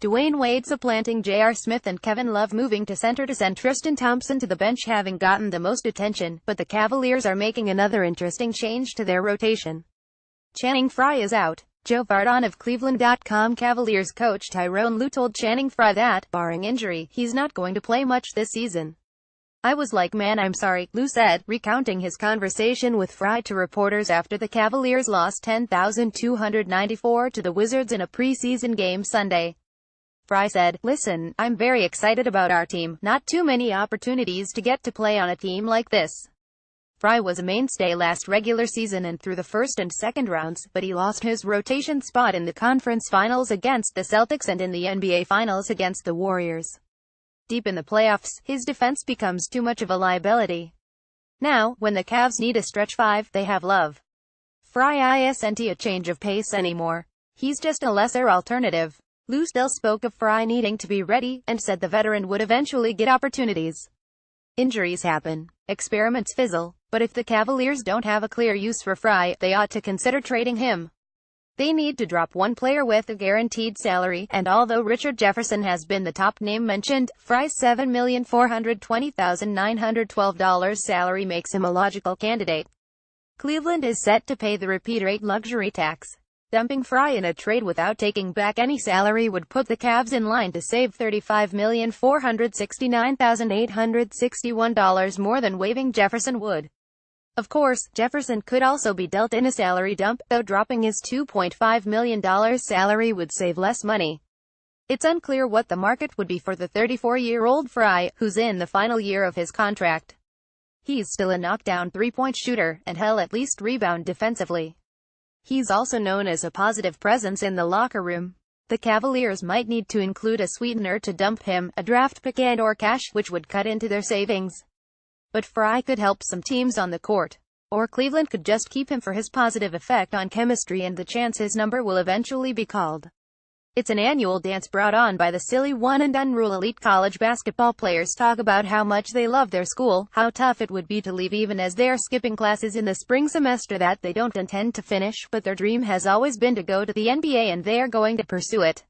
Dwyane Wade supplanting J.R. Smith and Kevin Love moving to center to send Tristan Thompson to the bench having gotten the most attention, but the Cavaliers are making another interesting change to their rotation. Channing Frye is out. Joe Vardon of Cleveland.com Cavaliers coach Tyronn Lue told Channing Frye that, barring injury, he's not going to play much this season. "I was like, man, I'm sorry," Lue said, recounting his conversation with Frye to reporters after the Cavaliers lost 10,294 to the Wizards in a preseason game Sunday. Frye said, "Listen, I'm very excited about our team. Not too many opportunities to get to play on a team like this." Frye was a mainstay last regular season and through the first and second rounds, but he lost his rotation spot in the conference finals against the Celtics and in the NBA Finals against the Warriors. Deep in the playoffs, his defense becomes too much of a liability. Now, when the Cavs need a stretch five, they have Love. Frye isn't a change of pace anymore. He's just a lesser alternative. Lue still spoke of Frye needing to be ready, and said the veteran would eventually get opportunities. Injuries happen. Experiments fizzle. But if the Cavaliers don't have a clear use for Frye, they ought to consider trading him. They need to drop one player with a guaranteed salary, and although Richard Jefferson has been the top name mentioned, Frye's $7,420,912 salary makes him a logical candidate. Cleveland is set to pay the repeat-rate luxury tax. Dumping Frye in a trade without taking back any salary would put the Cavs in line to save $35,469,861 more than waiving Jefferson would. Of course, Jefferson could also be dealt in a salary dump, though dropping his $2.5 million salary would save less money. It's unclear what the market would be for the 34-year-old Frye, who's in the final year of his contract. He's still a knockdown three-point shooter, and he'll at least rebound defensively. He's also known as a positive presence in the locker room. The Cavaliers might need to include a sweetener to dump him, a draft pick and/or cash, which would cut into their savings. But Frye could help some teams on the court. Or Cleveland could just keep him for his positive effect on chemistry and the chance his number will eventually be called. It's an annual dance brought on by the silly one-and-done rule. Elite college basketball players talk about how much they love their school, how tough it would be to leave even as they're skipping classes in the spring semester that they don't intend to finish, but their dream has always been to go to the NBA and they're going to pursue it.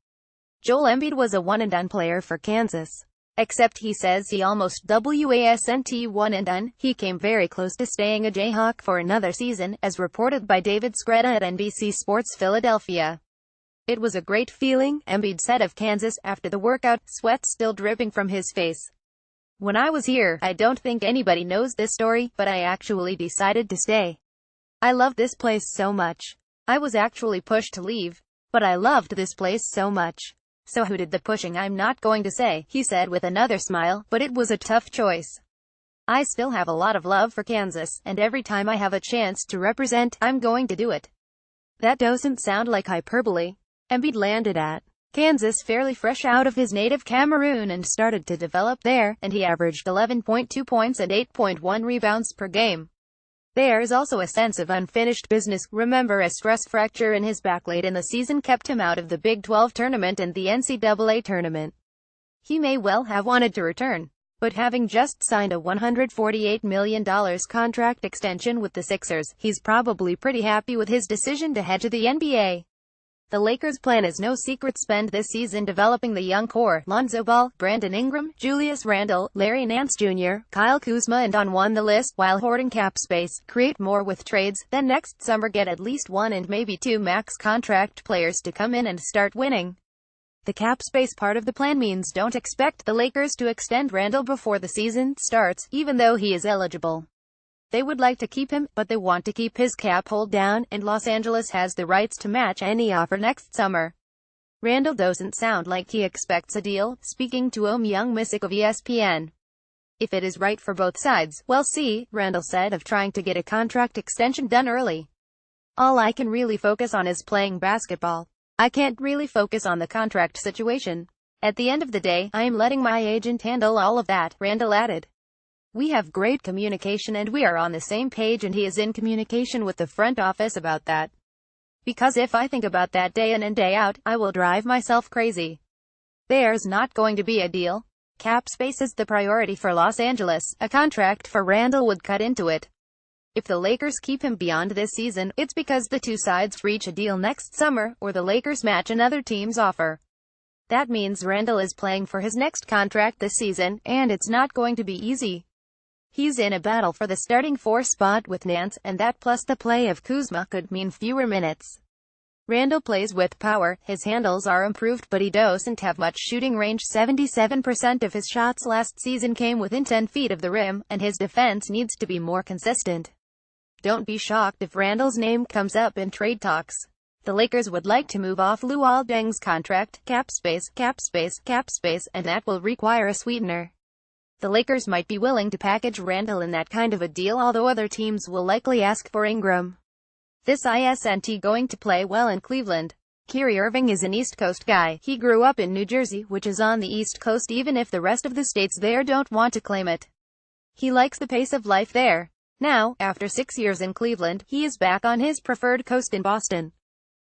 Joel Embiid was a one-and-done player for Kansas. Except he says he almost wasn't one and done. He came very close to staying a Jayhawk for another season, as reported by David Skretta at NBC Sports Philadelphia. "It was a great feeling," Embiid said of Kansas after the workout, sweat still dripping from his face. "When I was here, I don't think anybody knows this story, but I actually decided to stay. I love this place so much. I was actually pushed to leave. But I loved this place so much. So who did the pushing I'm not going to say," he said with another smile, "but it was a tough choice. I still have a lot of love for Kansas, and every time I have a chance to represent, I'm going to do it." That doesn't sound like hyperbole. Embiid landed at Kansas fairly fresh out of his native Cameroon and started to develop there, and he averaged 11.2 points and 8.1 rebounds per game. There's also a sense of unfinished business. Remember, a stress fracture in his back late in the season kept him out of the Big 12 tournament and the NCAA tournament. He may well have wanted to return, but having just signed a $148 million contract extension with the Sixers, he's probably pretty happy with his decision to head to the NBA. The Lakers' plan is no secret: spend this season developing the young core, Lonzo Ball, Brandon Ingram, Julius Randle, Larry Nance Jr., Kyle Kuzma and on the list, while hoarding cap space, create more with trades, then next summer get at least one and maybe two max contract players to come in and start winning. The cap space part of the plan means don't expect the Lakers to extend Randle before the season starts, even though he is eligible. They would like to keep him, but they want to keep his cap hold down, and Los Angeles has the rights to match any offer next summer. Randle doesn't sound like he expects a deal, speaking to Young Missick of ESPN. "If it is right for both sides, we'll see," Randle said of trying to get a contract extension done early. "All I can really focus on is playing basketball. I can't really focus on the contract situation. At the end of the day, I am letting my agent handle all of that," Randle added. "We have great communication and we are on the same page, and he is in communication with the front office about that. Because if I think about that day in and day out, I will drive myself crazy. There's not going to be a deal. Cap space is the priority for Los Angeles. A contract for Randle would cut into it. If the Lakers keep him beyond this season, it's because the two sides reach a deal next summer, or the Lakers match another team's offer. That means Randall is playing for his next contract this season, and it's not going to be easy. He's in a battle for the starting 4 spot with Nance, and that plus the play of Kuzma could mean fewer minutes. Randall plays with power, his handles are improved but he doesn't have much shooting range. 77% of his shots last season came within 10 feet of the rim, and his defense needs to be more consistent. Don't be shocked if Randall's name comes up in trade talks. The Lakers would like to move off Luol Deng's contract, cap space, and that will require a sweetener. The Lakers might be willing to package Randall in that kind of a deal, although other teams will likely ask for Ingram. This isn't going to play well in Cleveland. Kyrie Irving is an East Coast guy. He grew up in New Jersey, which is on the East Coast even if the rest of the states there don't want to claim it. He likes the pace of life there. Now, after 6 years in Cleveland, he is back on his preferred coast in Boston.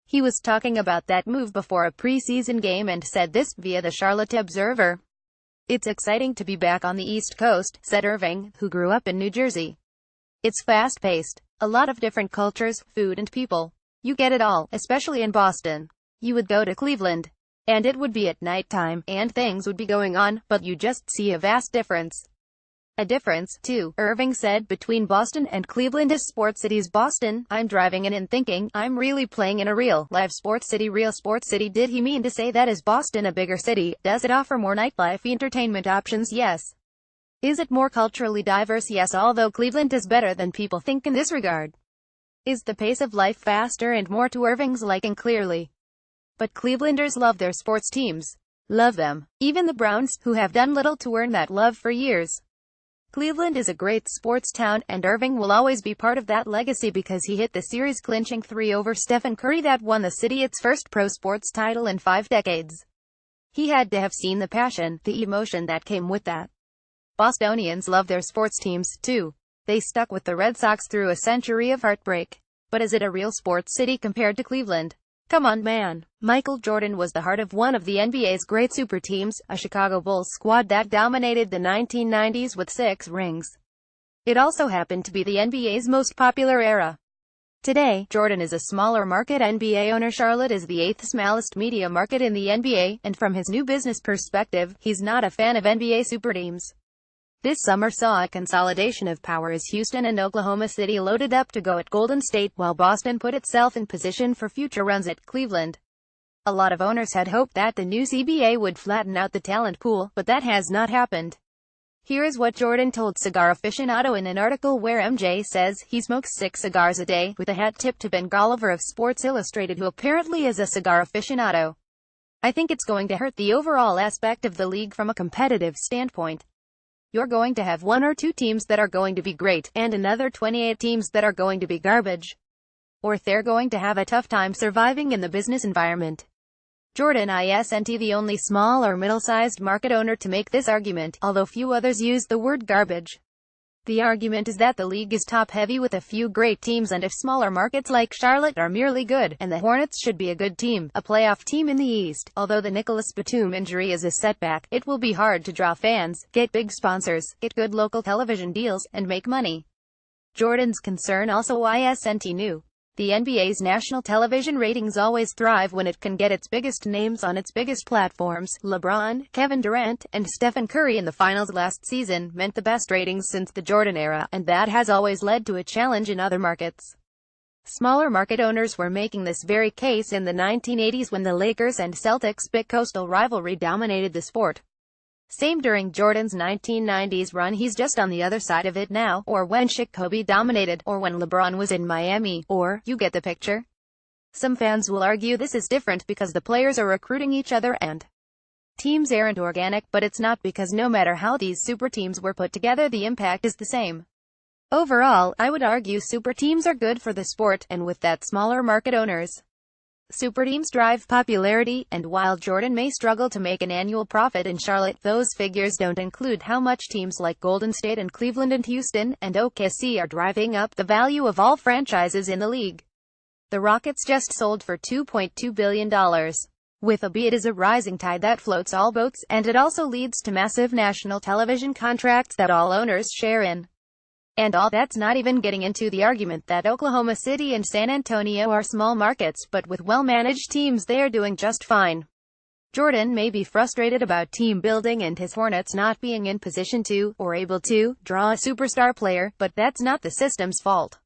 He was talking about that move before a preseason game and said this via the Charlotte Observer. "It's exciting to be back on the East Coast," said Irving, who grew up in New Jersey. "It's fast-paced. A lot of different cultures, food and people. You get it all, especially in Boston. You would go to Cleveland, and it would be at nighttime, and things would be going on, but you just see a vast difference." A difference, too, Irving said, between Boston and Cleveland is sports cities. Boston, I'm driving in and thinking, I'm really playing in a real, live sports city. Real sports city. Did he mean to say that? Is Boston a bigger city? Does it offer more nightlife entertainment options? Yes. Is it more culturally diverse? Yes, although Cleveland is better than people think in this regard. Is the pace of life faster and more to Irving's liking? Clearly. But Clevelanders love their sports teams. Love them. Even the Browns, who have done little to earn that love for years. Cleveland is a great sports town, and Irving will always be part of that legacy because he hit the series-clinching 3 over Stephen Curry that won the city its first pro sports title in 5 decades. He had to have seen the passion, the emotion that came with that. Bostonians love their sports teams, too. They stuck with the Red Sox through a century of heartbreak. But is it a real sports city compared to Cleveland? Come on, man. Michael Jordan was the heart of one of the NBA's great super teams, a Chicago Bulls squad that dominated the 1990s with 6 rings. It also happened to be the NBA's most popular era. Today, Jordan is a smaller market NBA owner. Charlotte is the 8th smallest media market in the NBA, and from his new business perspective, he's not a fan of NBA super teams. This summer saw a consolidation of power as Houston and Oklahoma City loaded up to go at Golden State, while Boston put itself in position for future runs at Cleveland. A lot of owners had hoped that the new CBA would flatten out the talent pool, but that has not happened. Here is what Jordan told Cigar Aficionado in an article where MJ says he smokes 6 cigars a day, with a hat tipped to Ben Golliver of Sports Illustrated, who apparently is a cigar aficionado. "I think it's going to hurt the overall aspect of the league from a competitive standpoint. You're going to have 1 or 2 teams that are going to be great, and another 28 teams that are going to be garbage. Or they're going to have a tough time surviving in the business environment." Jordan isn't the only small or middle-sized market owner to make this argument, although few others use the word garbage. The argument is that the league is top-heavy with a few great teams, and if smaller markets like Charlotte are merely good, and the Hornets should be a good team, a playoff team in the East, although the Nicholas Batum injury is a setback, it will be hard to draw fans, get big sponsors, get good local television deals, and make money. Jordan's concern also isn't new. The NBA's national television ratings always thrive when it can get its biggest names on its biggest platforms. LeBron, Kevin Durant, and Stephen Curry in the finals last season meant the best ratings since the Jordan era, and that has always led to a challenge in other markets. Smaller market owners were making this very case in the 1980s when the Lakers and Celtics' bi-coastal rivalry dominated the sport. Same during Jordan's 1990s run. He's just on the other side of it now, or when Shaq Kobe dominated, or when LeBron was in Miami, or, you get the picture. Some fans will argue this is different because the players are recruiting each other and teams aren't organic, but it's not, because no matter how these super teams were put together, the impact is the same. Overall, I would argue super teams are good for the sport, and with that, smaller market owners. Super teams drive popularity, and while Jordan may struggle to make an annual profit in Charlotte, those figures don't include how much teams like Golden State and Cleveland and Houston and OKC are driving up the value of all franchises in the league. The Rockets just sold for $2.2 billion. With a B, it is a rising tide that floats all boats, and it also leads to massive national television contracts that all owners share in. And all that's not even getting into the argument that Oklahoma City and San Antonio are small markets, but with well-managed teams they are doing just fine. Jordan may be frustrated about team building and his Hornets not being in position to, or able to, draw a superstar player, but that's not the system's fault.